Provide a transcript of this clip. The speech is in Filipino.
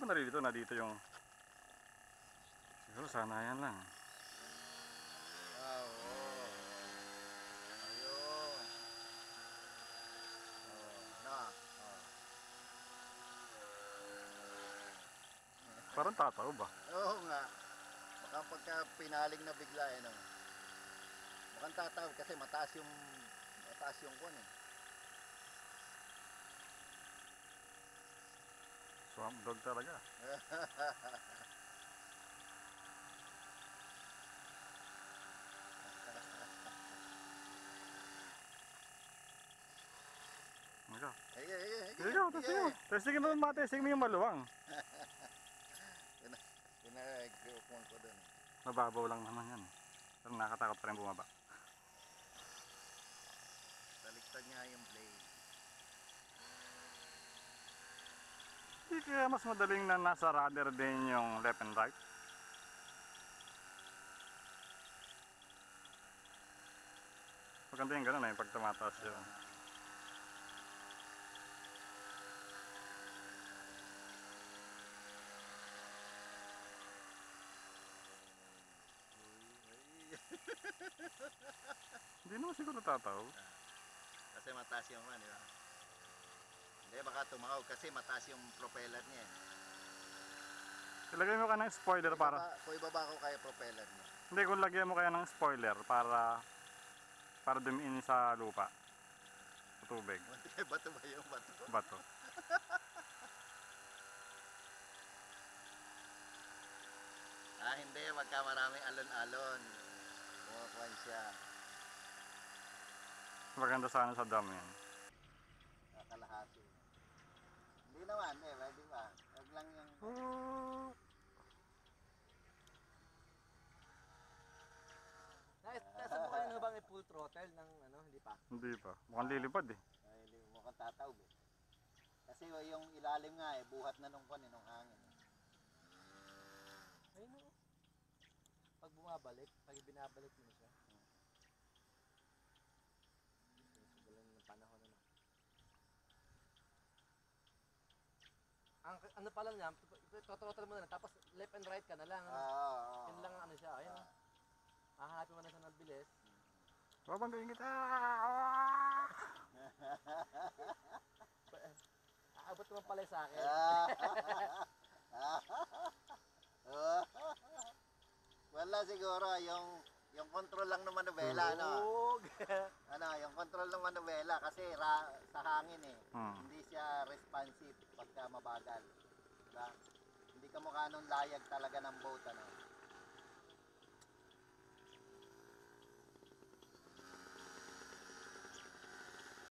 ba narito na dito yung... Siguro sana yan lang. Oo. Ayun. Na. Parang tataw ba? Oo nga. Baka pagka pinaling na bigla eh, no? Mukhang tatawag kasi mataas yung kuwan eh. Swamp dog talaga. Ikaw. Ikaw, testing mo. Testing mo yung testing mo yung maluwang. Pinag-upuan ko dun. Mababaw lang naman yan. Pero nakakatakot pa rin bumaba. Taligtad nga yung blade. Hindi kaya mas madaling na nasa rudder din yung left and right? Maganda yung gano'n eh, pag tumataas yun. Hindi naman siguro tataw. Kasi mataas yung di ba? Hindi, baka tumaw kasi mataas yung propeller niya. Ilagay mo ka ng spoiler para... Kung ibaba ko kaya propeller niya. Hindi, kung lagyan mo kaya ng spoiler para dumiin sa lupa. Sa tubig. Bato ba yung bato? Bato. Hindi, magka maraming alon-alon. Bumakuan siya. Maganda sana sa dam yan. Kalahati. Hindi naman di ba? Wag lang yung... Nasa mo kayo na bang i-full throttle ng ano, hindi pa? Hindi pa. Mukhang lilipad eh. Ay, mukhang tatawag eh. Kasi yung ilalim nga eh, buhat na nung hangin. Ayun no. Pag bumabalik, pag binabalik mo siya. Galing ng panahon na. Ang ano pa lang niya, totoo mo na lang, tapos left and right ka na lang. Yun lang ang ano siya, ayun no. Hahanapin mo na siya ng bilis. Babanggayin kita! Aabot naman pala sa akin. Wala siguro yung control lang ng manubela yung control ng manubela kasi sa hangin eh. Hindi siya responsive pagka mabagal. Diba? Hindi ka mukha nung layag talaga ng boat